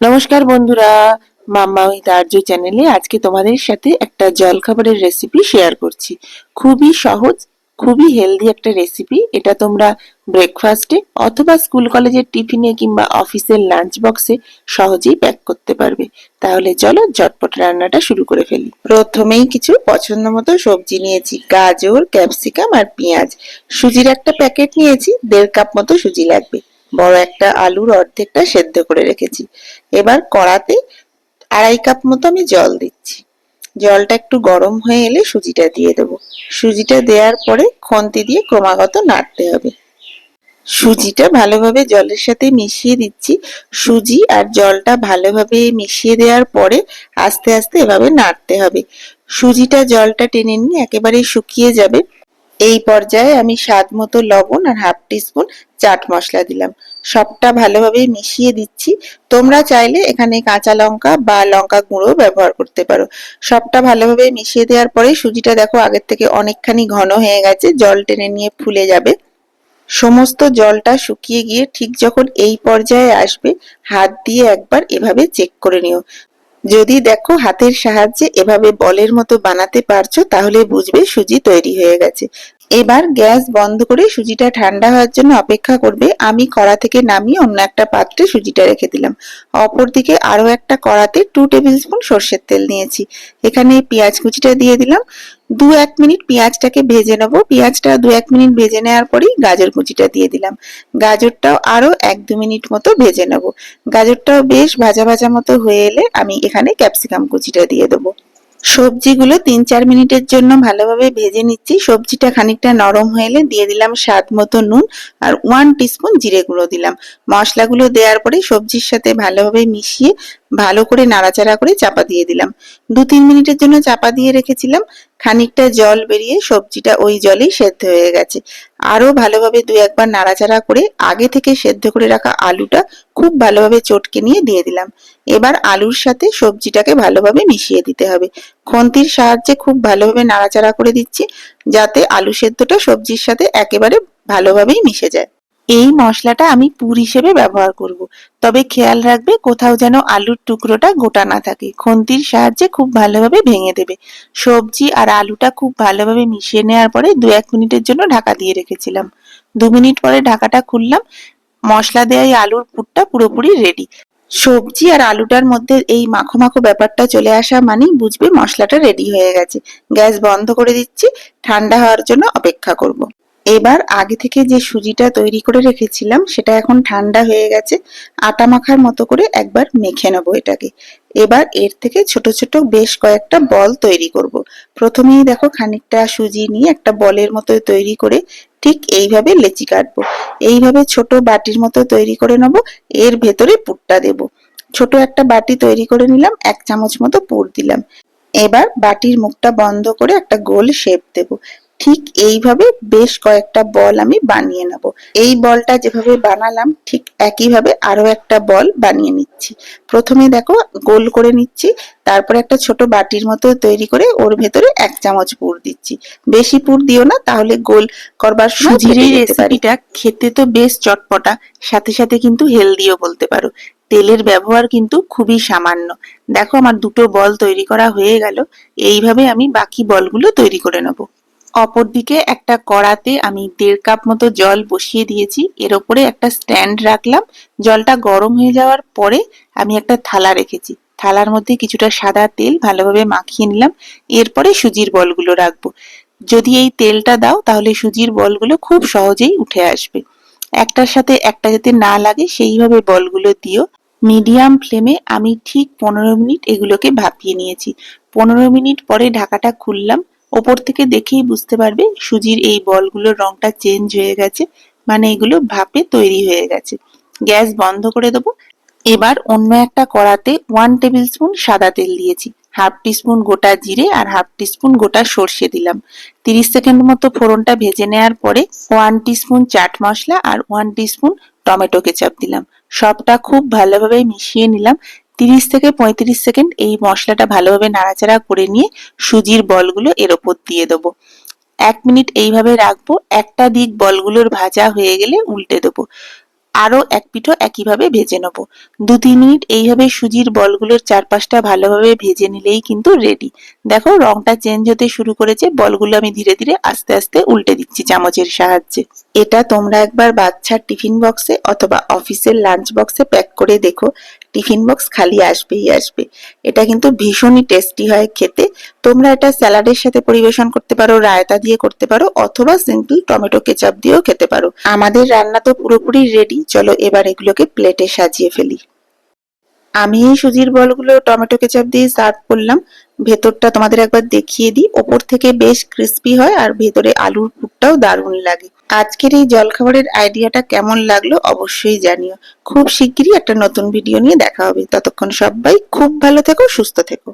নমস্কার বন্ধুরা, মাম্মা উইথ আরজু চ্যানেলে আজকে তোমাদের সাথে একটা জলখাবারের রেসিপি শেয়ার করছি। খুবই সহজ, খুবই হেলদি একটা রেসিপি। এটা তোমরা ব্রেকফাস্টে অথবা স্কুল কলেজের টিফিনে কিংবা অফিসের লাঞ্চ বক্সে সহজেই প্যাক করতে পারবে। তাহলে চলো ঝটপট রান্নাটা শুরু করে ফেলি। প্রথমেই কিছু পছন্দ মতো সবজি নিয়েছি, গাজর, ক্যাপসিকাম আর পেঁয়াজ। সুজির একটা প্যাকেট নিয়েছি, 1.5 কাপ মতো সুজি লাগবে। বড় একটা আলুর অর্ধেকটা সেদ্ধ করে রেখেছি। এবার কড়াতে 2.5 কাপ মতো আমি জল দিচ্ছি। জলটা একটু গরম হয়ে এলে সুজিটা দিয়ে দেবো। সুজিটা দেওয়ার পরে খন্তি দিয়ে ক্রমাগত নাড়তে হবে। সুজিটা ভালোভাবে জলের সাথে মিশিয়ে দিচ্ছি। সুজি আর জলটা ভালোভাবে মিশিয়ে দেওয়ার পরে আস্তে আস্তে এভাবে নাড়তে হবে। সুজিটা জলটা টেনে নিয়ে একেবারে শুকিয়ে যাবে। এই পর্যায়ে আমি স্বাদ মতো লবণ আর হাফ টিস্পুন চাট মশলা দিলাম। সবটা ভালোভাবে মিশিয়ে দিচ্ছি। তোমরা চাইলে এখানে কাঁচা লঙ্কা বা লঙ্কা গুঁড়ো ব্যবহার করতে পারো। সবটা ভালোভাবে মিশিয়ে দেওয়ার পরে সুজিটা দেখো আগের থেকে অনেকখানি ঘন হয়ে গেছে, জল টেনে নিয়ে ফুলে যাবে। সমস্ত জলটা শুকিয়ে গিয়ে ঠিক যখন এই পর্যায়ে আসবে, হাত দিয়ে একবার এভাবে চেক করে নিও। যদি দেখো হাতের সাহায্যে এভাবে বলের মতো বানাতে পারছো, তাহলে বুঝবে সুজি তৈরি হয়ে গেছে। এবার গ্যাস বন্ধ করে সুজিটা ঠান্ডা হওয়ার জন্য অপেক্ষা করবে। আমি কড়া থেকে নামিয়ে অন্য একটা পাত্রে সুজিটা রেখে দিলাম। অপরদিকে আরো একটা কড়াতে 2 টেবিল স্পুন সর্ষের তেল নিয়েছি। এখানে পেঁয়াজ কুচিটা দিয়ে দিলাম। 2-1 মিনিট পেঁয়াজটাকে ভেজে নেবো। পেঁয়াজটা 2-1 মিনিট ভেজে নেওয়ার পরেই গাজর কুচিটা দিয়ে দিলাম। গাজরটাও আরো 1-2 মিনিট মতো ভেজে নেবো। গাজরটাও বেশ ভাজা ভাজা মতো হয়ে এলে আমি এখানে ক্যাপসিকাম কুচিটা দিয়ে দেবো। সবজিগুলো 3-4 মিনিটের জন্য ভালোভাবে ভেজে নিচ্ছি। সবজিটা খানিকটা নরম হয়ে এলে দিয়ে দিলাম স্বাদ মতো নুন আর 1 টিস্পুন জিরে গুঁড়ো দিলাম। মশলাগুলো দেওয়ার পরে সবজির সাথে ভালোভাবে মিশিয়ে ভালো করে নাড়াচাড়া করে চাপা দিয়ে দিলাম। 2-3 মিনিটের জন্য চাপা দিয়ে রেখেছিলাম। খানিকটা জল বেরিয়ে সবজিটা ওই জলেই সেদ্ধ হয়ে গেছে। আরো ভালোভাবে 2-1 বার নাড়াচাড়া করে আগে থেকে সেদ্ধ করে রাখা আলুটা খুব ভালোভাবে চটকে নিয়ে দিয়ে দিলাম। এবার আলুর সাথে সবজিটাকে ভালোভাবে মিশিয়ে দিতে হবে। খন্তির সাহায্যে খুব ভালোভাবে নাড়াচাড়া করে দিচ্ছি, যাতে আলু সেদ্ধটা সবজির সাথে একেবারে ভালোভাবেই মিশে যায়। এই মশলাটা আমি পুর হিসেবে ব্যবহার করব। তবে খেয়াল রাখবে কোথাও যেন আলুর টুকরোটা গোটা না থাকে। খন্তির সাহায্যে খুব ভালোভাবে ভেঙে দেবে। সবজি আর আলুটা খুব ভালোভাবে মিশিয়ে নেওয়ার পরে 2-1 মিনিটের জন্য ঢাকা দিয়ে রেখেছিলাম। 2 মিনিট পরে ঢাকাটা খুললাম। মশলা দেওয়া এই আলুর পুরটা পুরোপুরি রেডি। সবজি আর আলুটার মধ্যে এই মাখো মাখো ব্যাপারটা চলে আসা মানেই বুঝবে মশলাটা রেডি হয়ে গেছে। গ্যাস বন্ধ করে দিচ্ছি। ঠান্ডা হওয়ার জন্য অপেক্ষা করব। এবার আগে থেকে যে সুজিটা তৈরি করে রেখেছিলাম সেটা এখন ঠান্ডা হয়ে গেছে। আটা মাখার মতো করে একবার মেখে নেবো এটাকে। এবার এর থেকে ছোট ছোট বেশ কয়েকটা বল তৈরি করব। প্রথমেই দেখো খানিকটা সুজি নিয়ে একটা বলের মতো তৈরি করে ঠিক এইভাবে লেচি কাটবো। এইভাবে ছোট বাটির মতো তৈরি করে নেব। এর ভেতরে পুরটা দেব। ছোট একটা বাটি তৈরি করে নিলাম, 1 চামচ মতো পুর দিলাম। এবার বাটির মুখটা বন্ধ করে একটা গোল শেপ দেব। ঠিক এইভাবে বেশ কয়েকটা বল আমি বানিয়ে নেব। এই বলটা যেভাবে বানালাম ঠিক একইভাবে আরো একটা বল বানিয়ে নিচ্ছি। প্রথমে দেখো গোল করে নিচ্ছি, তারপরে একটা ছোট বাটির মতো তৈরি করে ওর ভেতরে 1 চামচ পুর দিচ্ছি। বেশি পুর দিও না, তাহলে গোল করবার সময় সুজির ফেটে এই যেতে পারে। রেসিপিটা খেতে তো বেশ চটপটা, সাথে সাথে কিন্তু হেলদিও বলতে পারো। তেলের ব্যবহার কিন্তু খুবই সামান্য। দেখো আমার দুটো বল তৈরি করা হয়ে গেল। এইভাবে আমি বাকি বলগুলো তৈরি করে নেব। অপরদিকে একটা কড়াতে আমি 1.5 কাপ মতো জল বসিয়ে দিয়েছি। এর ওপরে একটা স্ট্যান্ড রাখলাম। জলটা গরম হয়ে যাওয়ার পরে আমি একটা থালা রেখেছি। থালার মধ্যে কিছুটা সাদা তেল ভালোভাবে মাখিয়ে নিলাম। এরপরে সুজির বলগুলো রাখবো। যদি এই তেলটা দাও তাহলে সুজির বলগুলো খুব সহজেই উঠে আসবে। একটার সাথে একটা যাতে না লাগে সেইভাবে বলগুলো দিও। মিডিয়াম ফ্লেমে আমি ঠিক 15 মিনিট এগুলোকে ভাপিয়ে নিয়েছি। 15 মিনিট পরে ঢাকাটা খুললাম। ওপর থেকে দেখেই বুঝতে পারবে সুজির এই বলগুলোর রংটা চেঞ্জ হয়ে গেছে, মানে এগুলো ভাপে তৈরি হয়ে গেছে। গ্যাস বন্ধ করে দেবো। এবার অন্য একটা কড়াতে 1 টেবিল স্পুন সাদা তেল দিয়েছি। হাফ টিস্পুন গোটা জিরে আর হাফ টিস্পুন গোটা সর্ষে দিলাম। 30 সেকেন্ড মতো ফোড়নটা ভেজে নেওয়ার পরে 1 টিস্পুন চাট মশলা আর 1 টিস্পুন টমেটো কেচাপ দিলাম। সবটা খুব ভালোভাবে মিশিয়ে নিলাম। 30 থেকে 35 সেকেন্ড এই মশলাটা ভালোভাবে নাড়াচাড়া করে নিয়ে সুজির বলগুলো এর ওপর দিয়ে দেবো। 1 মিনিট এইভাবে রাখবো। একটা দিক বলগুলোর ভাজা হয়ে গেলে উল্টে দেবো। আরো এক পিঠও একইভাবে ভেজে নেব। 2-3 মিনিট এইভাবে সুজির বলগুলোর চারপাশটা ভালোভাবে ভেজে নিলেই কিন্তু রেডি। দেখো রংটা চেঞ্জ হতে শুরু করেছে, বলগুলো আমি ধীরে ধীরে আস্তে আস্তে উল্টে দিচ্ছি চামচের সাহায্যে। এটা তোমরা একবার বাচ্চার টিফিন বক্সে অথবা অফিসের লাঞ্চ বক্সে প্যাক করে দেখো, টিফিন বক্স খালি আসবেই আসবে। এটা কিন্তু ভীষণই টেস্টি হয় খেতে। তোমরা এটা স্যালাডের সাথে পরিবেশন করতে পারো, রায়তা দিয়ে করতে পারো, অথবা সিম্পল টমেটো কেচাপ দিয়েও খেতে পারো। আমাদের রান্না তো পুরোপুরি রেডি, চলো এবার এগুলোকে প্লেটে সাজিয়ে ফেলি। আমি এই সুজির বলগুলো টমেটো কেচাপ দিয়ে সার্ভ করলাম। ভেতরটা তোমাদের একবার দেখিয়ে দিই, ওপর থেকে বেশ ক্রিস্পি হয় আর ভেতরে আলুর পুরটাও দারুণ লাগে। আজকের এই জলখাবারের আইডিয়াটা কেমন লাগলো অবশ্যই জানিও। খুব শিগগিরই একটা নতুন ভিডিও নিয়ে দেখা হবে। ততক্ষণ সবাই খুব ভালো থেকো, সুস্থ থেকো।